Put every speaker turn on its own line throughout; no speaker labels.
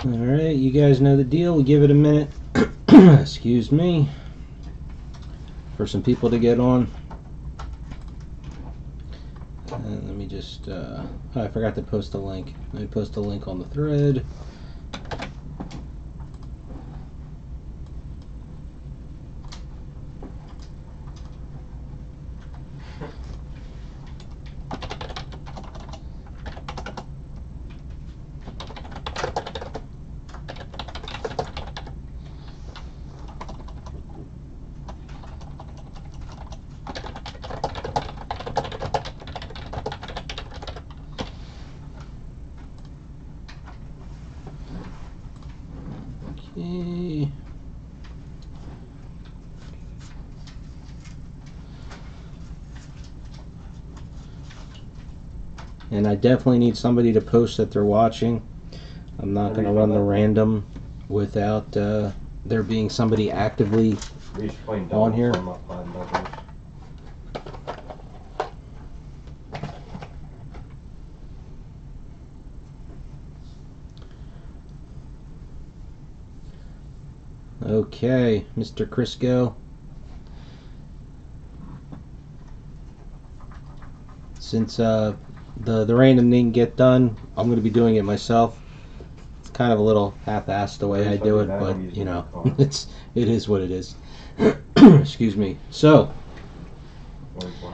Alright, you guys know the deal. We give it a minute, excuse me, for some people to get on. And let me just, oh, I forgot to post a link. Let me post a link on the thread. Okay. And I definitely need somebody to post that they're watching. I'm not going to run the random without there being somebody actively on here. Okay, Mr. Crisco. Since the random didn't get done, I'm going to be doing it myself. It's kind of a little half-assed the way I do it, but you know, it is what it is. Excuse me. So,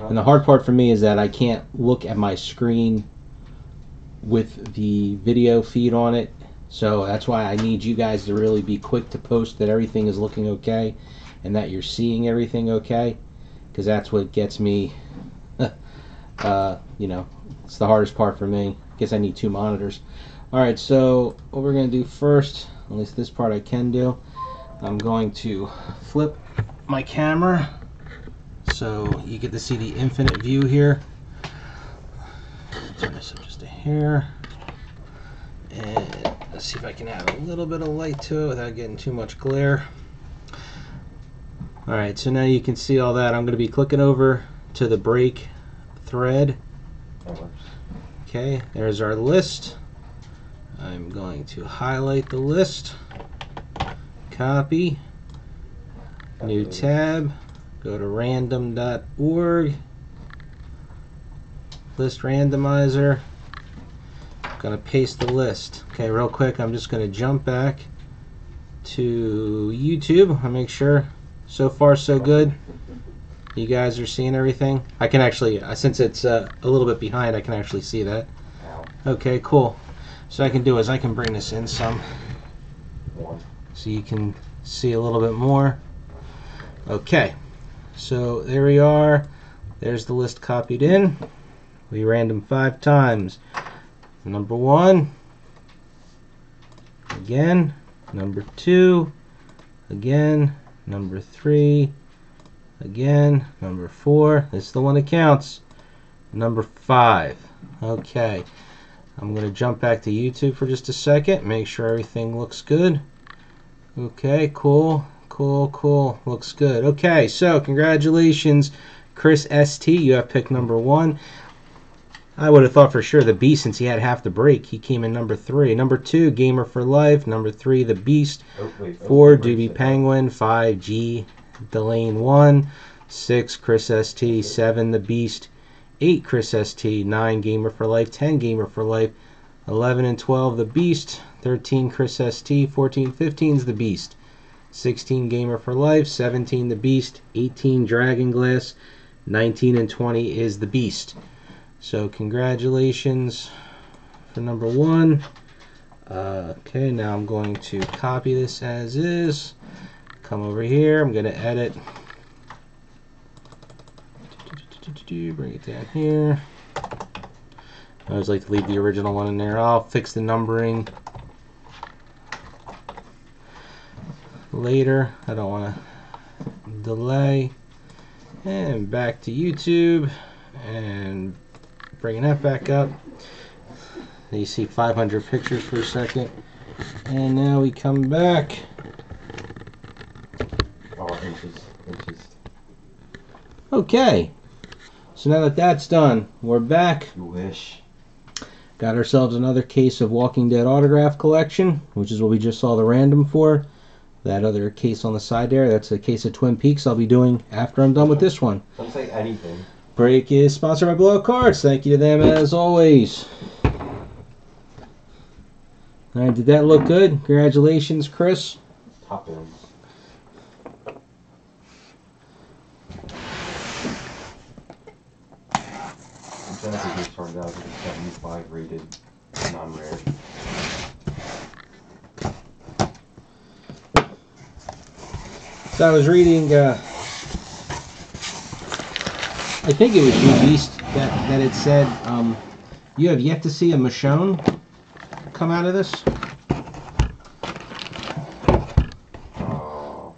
and the hard part for me is that I can't look at my screen with the video feed on it. So that's why I need you guys to really be quick to post that everything is looking okay and that you're seeing everything okay, because that's what gets me, you know, it's the hardest part for me. I guess I need two monitors. Alright, so what we're going to do first, at least this part I can do, I'm going to flip my camera so you get to see the infinite view here. Turn this up just a hair. And let's see if I can add a little bit of light to it without getting too much glare. Alright, so now you can see all that. I'm going to be clicking over to the break thread. Okay, there's our list. I'm going to highlight the list, copy, new tab, go to random.org, list randomizer. Gonna paste the list. Okay, real quick, I'm just gonna jump back to YouTube. I'll make sure so far so good. You guys are seeing everything. I can actually, since it's a little bit behind, I can actually see that. Okay, cool. So I can do is I can bring this in some so you can see a little bit more. Okay, so there we are. There's the list copied in. We random 5 times. Number 1, again, number 2, again, number 3, again, number 4, this is the one that counts, number 5. Okay, I'm going to jump back to YouTube for just a second, make sure everything looks good. Okay, cool, cool, cool, looks good. Okay, so congratulations, Chris ST, you have pick number 1. I would have thought for sure the Beast, since he had half the break, he came in number 3. Number 2, Gamer for Life. Number 3, The Beast. 4, Doobie Penguin. 5, G. Delane 1. 6, Chris ST. 7, The Beast. 8, Chris ST. 9, Gamer for Life. 10, Gamer for Life. 11 and 12, The Beast. 13, Chris ST. 14, 15 is The Beast. 16, Gamer for Life. 17, The Beast. 18, Dragon Glass. 19 and 20 is The Beast. So congratulations for number 1. Okay, now I'm going to copy this as is. Come over here. I'm going to edit. Bring it down here. I always like to leave the original one in there. I'll fix the numbering later. I don't want to delay. And back to YouTube. And bringing that back up. You see 500 pictures for a second. And now we come back.
Oh, inches.
Okay. So now that that's done, we're back.
You wish.
Got ourselves another case of Walking Dead autograph collection, which is what we just saw the random for. That other case on the side there, that's a case of Twin Peaks I'll be doing after I'm done with this one.
Don't say anything.
Break is sponsored by Blowout Cards. Thank you to them as always. Alright, did that look good? Congratulations, Chris.
Top ends. Genesis just turned out to be 75 rated, non-rare.
So I was reading, I think it was you, Beast, that it said, you have yet to see a Michonne come out of this?
Oh.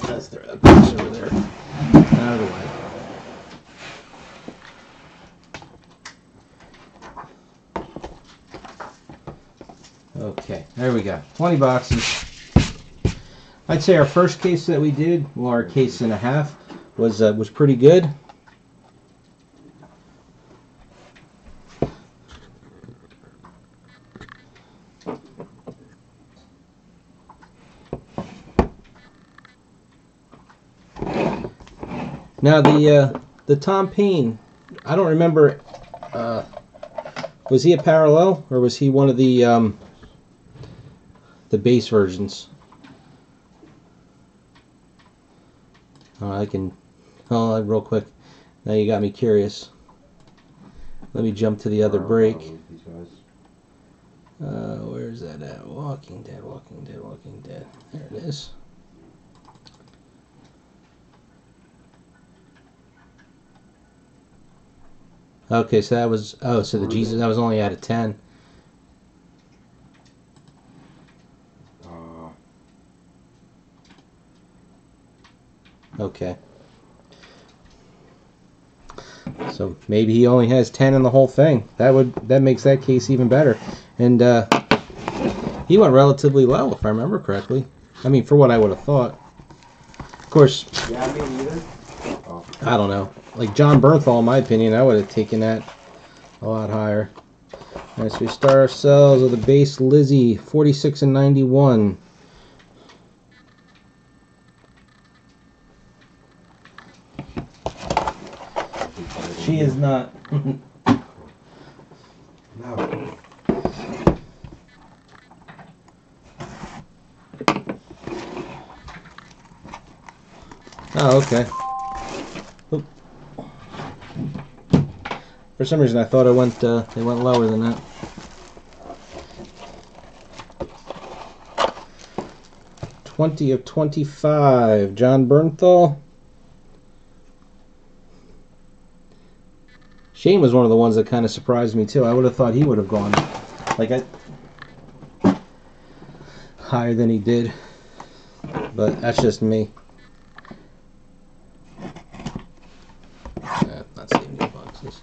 Let's throw that box over there. Out of the way. Okay, there we go. 20 boxes. I'd say our first case that we did, well, our case and a half, was pretty good. Now the Tom Payne, I don't remember. Was he a parallel or was he one of the base versions? I can. Oh, real quick. Now you got me curious. Let me jump to the other break. Where's that at? Walking Dead, Walking Dead, Walking Dead. There it is. Okay, so that was, oh, so the Jesus, that was only out of 10. Okay. So maybe he only has 10 in the whole thing. That makes that case even better. And he went relatively low, if I remember correctly. I mean, for what I would have thought. Of course.
Yeah, me neither. Oh.
I don't know. Like John Bernthal, in my opinion, I would have taken that a lot higher. Alright, so we start ourselves with a base Lizzie, 46 and 91. She is not.
No.
Oh, okay. Oop. For some reason, I thought it went lower than that. '20 of 25, John Bernthal. Shane was one of the ones that kind of surprised me too. I would have thought he would have gone like higher than he did, but that's just me. Not saving these boxes.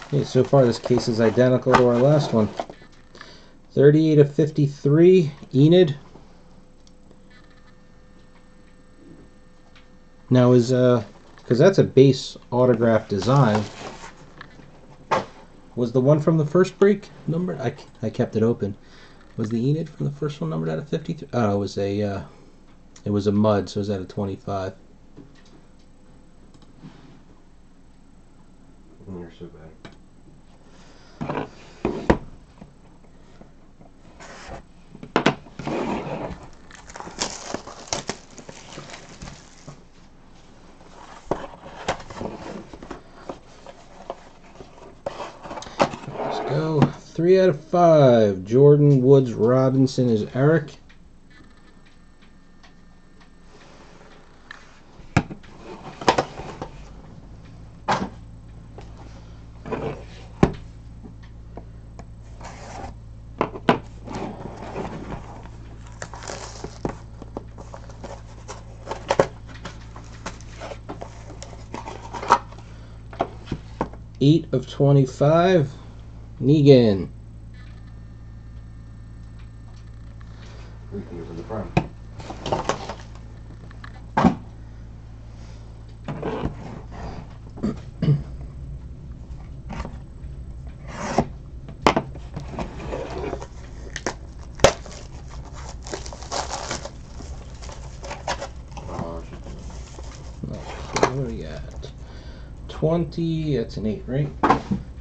Okay, so far this case is identical to our last one. 38 of 53, Enid. Now is because that's a base autograph design. Was the one from the first break numbered? I kept it open. Was the Enid from the first one numbered out of 53? Oh, it was a mud, so it was out of 25.
You're so bad.
3 out of 5. Jordan Woods Robinson is Eric. Eight of 25. Negan.
Repeat for the front.
What do we got? 20, that's an 8, right?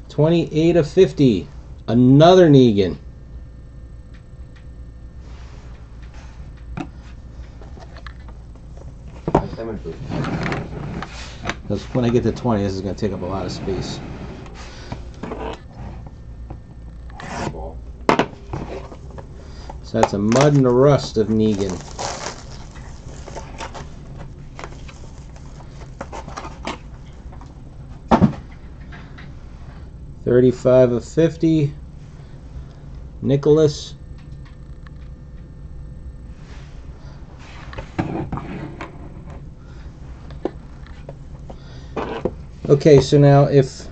28 of 50. Another Negan. Because when I get to 20, this is going to take up a lot of space. So that's a mud and a rust of Negan. $35 of 50. Nicholas. Okay, so now if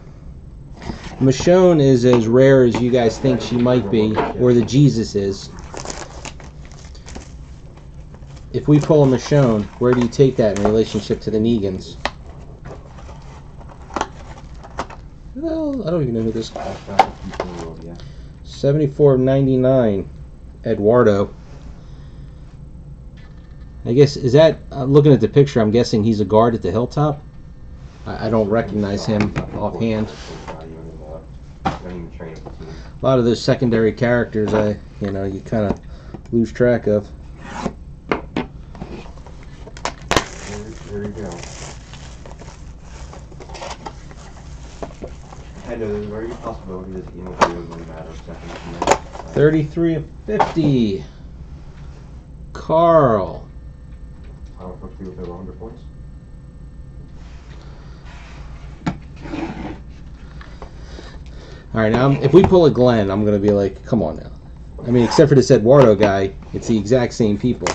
Michonne is as rare as you guys think she might be, or the Jesus is, if we pull a Michonne, where do you take that in relationship to the Negans? Well, I don't even know who this guy is. 74 of 99. Eduardo. I guess, is that, looking at the picture, I'm guessing he's a guard at the hilltop? I don't recognize him offhand. A lot of those secondary characters, you kind of lose track of.
There you go. I know there's a very good possibility that the email video will matter seconds from now.
33 of 50. Carl.
I don't know if you with over 100 points.
Alright, now if we pull a Glenn, I'm going to be like, come on now. I mean, except for this Eduardo guy, it's the exact same people.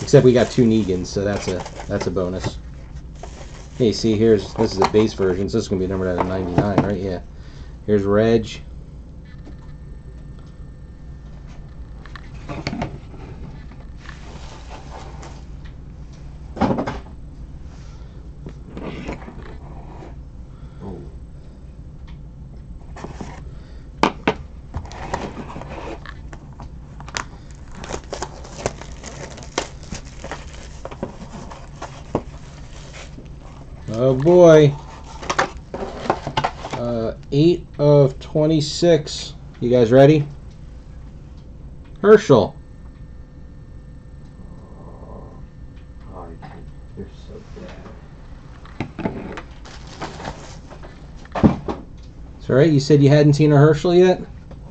Except we got two Negans, so that's a bonus. Hey, see, this is the base version, so this is going to be numbered out of 99, right? Yeah. Here's Reg. Oh boy. 8 of 26. You guys ready? Herschel.
Oh, you're so bad.
That's alright, you said you hadn't seen a Herschel yet?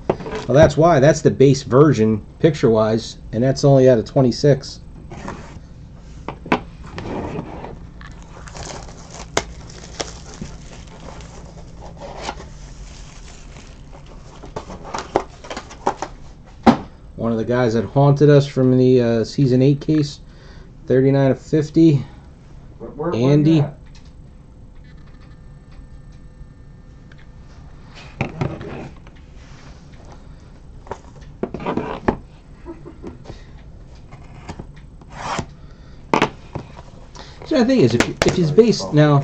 Well, that's why. That's the base version, picture-wise, and that's only out of 26. One of the guys that haunted us from the Season 8 case, 39 of 50.
Where
Andy. So the thing is, if he's based now,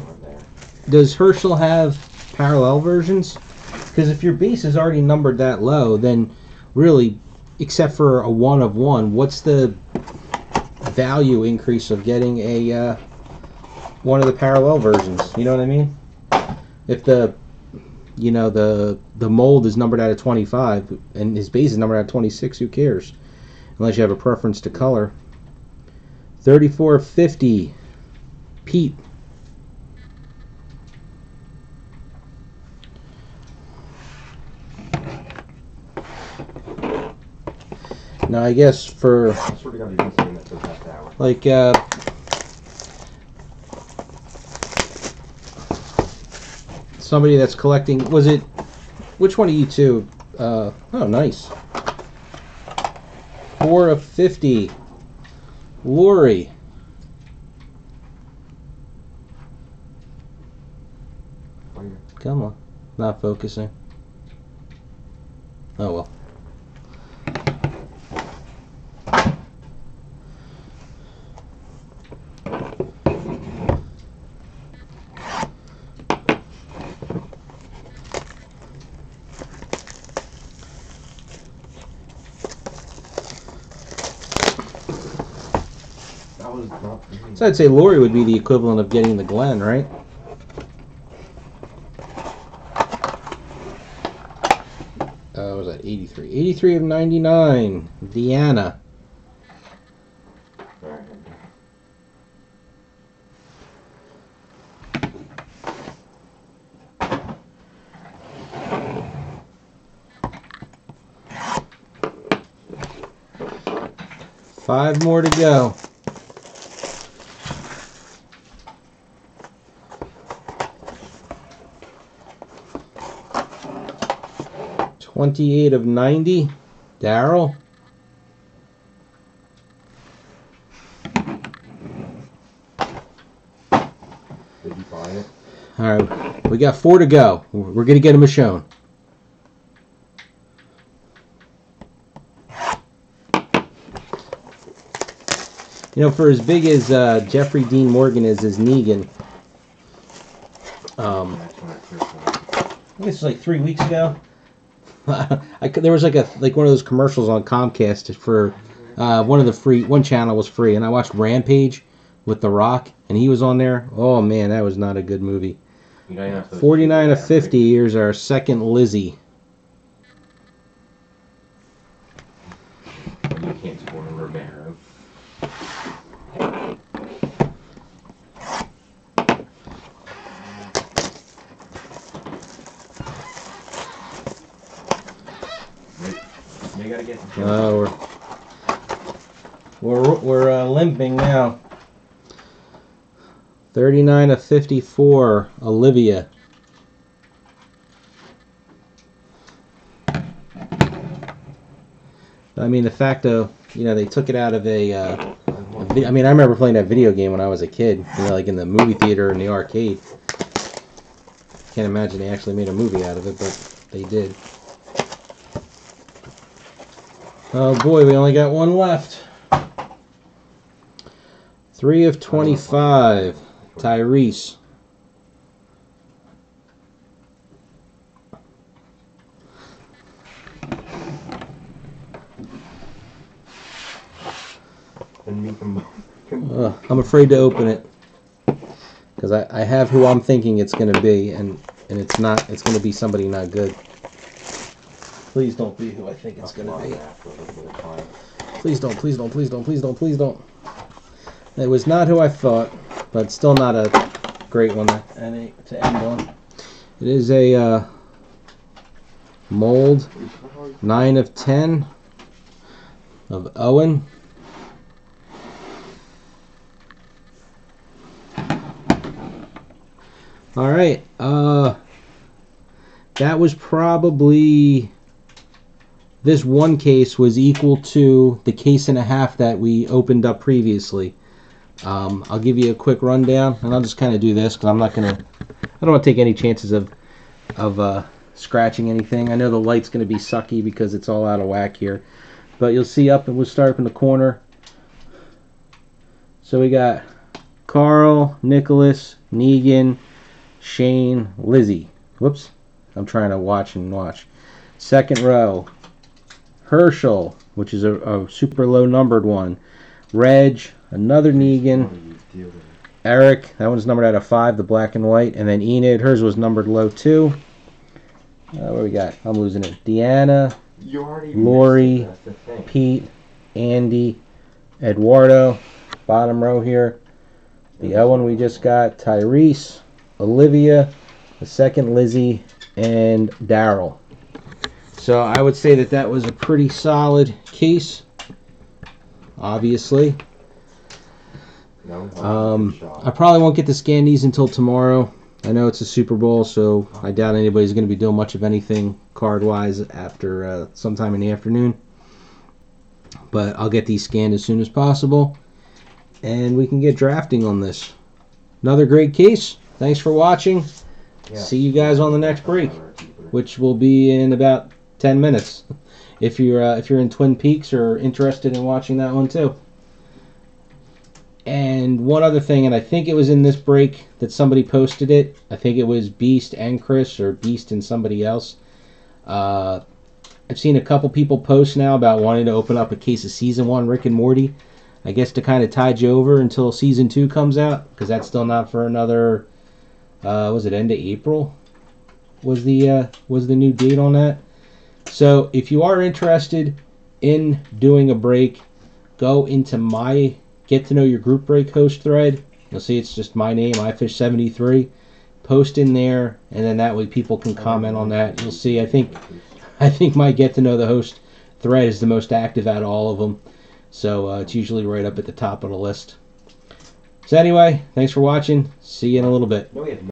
does Herschel have parallel versions? Because if your base is already numbered that low, then really, except for a 1 of 1, what's the value increase of getting a one of the parallel versions? You know what I mean? If the mold is numbered out of 25 and his base is numbered out of 26, who cares? Unless you have a preference to color. 34 of 50. Pete. Now, I guess for,
I swear to God, you didn't say that for that hour.
like, somebody that's collecting, was it, which one of you two? Oh, nice. 4 of 50. Lori. Come on. Not focusing. Oh, well.
That was not.
So I'd say Lori would be the equivalent of getting the Glen, right? What was that? 83. 83 of 99. Deanna.
Alright.
5 more to go. $28 of 90. Daryl.
Did you buy it?
All right, we got 4 to go. We're gonna get him a Michonne. You know, for as big as Jeffrey Dean Morgan is as Negan, this was like 3 weeks ago. There was like one of those commercials on Comcast for one channel was free, and I watched Rampage with The Rock, and he was on there. Oh man, that was not a good movie. 49 of 50. Here's our second Lizzie.
You can't score a Romero. You gotta get
We're limping now. 39 of 54. Olivia. I mean, the fact of, they took it out of I remember playing that video game when I was a kid, like in the movie theater in the arcade. Can't imagine they actually made a movie out of it, but they did. Oh boy, we only got one left. 3 of 25. Tyrese. I'm afraid to open it because I have who I'm thinking it's going to be, and it's not. It's going to be somebody not good. Please don't be who I think it's going to be. Please don't, please don't, please don't, please don't, please don't. It was not who I thought, but still not a great one to end on. It is a mold 9 of 10 of Owen. All right, that was probably, this one case was equal to the case and a half that we opened up previously. I'll give you a quick rundown, and I'll just kind of do this because I don't want to take any chances of scratching anything. I know the light's going to be sucky because it's all out of whack here, but you'll see and we'll start up in the corner. So we got Carl, Nicholas, Negan, Shane, Lizzie. Whoops, I'm trying to watch. Second row, Herschel, which is a super low numbered one. Reg, another Negan. Eric, that one's numbered out of 5, the black and white. And then Enid, hers was numbered low too. What do we got? I'm losing it. Deanna, Lori, Pete, Andy, Eduardo. Bottom row here. The Owen we just got, Tyrese, Olivia, the second Lizzie, and Daryl. So I would say that was a pretty solid case. obviously.
No,
I probably won't get to scan these until tomorrow. I know it's a Super Bowl, so I doubt anybody's going to be doing much of anything card-wise after sometime in the afternoon. But I'll get these scanned as soon as possible, and we can get drafting on this. Another great case. Thanks for watching.
Yeah.
See you guys on the next break, which will be in about 10 minutes. If you're in Twin Peaks or interested in watching that one too. And one other thing, and I think it was in this break that somebody posted it. I think it was Beast and Chris, or Beast and somebody else. I've seen a couple people post now about wanting to open up a case of Season 1 Rick and Morty. I guess to kind of tide you over until Season 2 comes out, because that's still not for another, was it end of April? Was the new date on that? So if you are interested in doing a break, go into my Get to Know Your Group Break host thread. You'll see it's just my name, iFish73. Post in there, and then that way people can comment on that. You'll see, I think my Get to Know the Host thread is the most active out of all of them. So it's usually right up at the top of the list. So anyway, thanks for watching. See you in a little bit.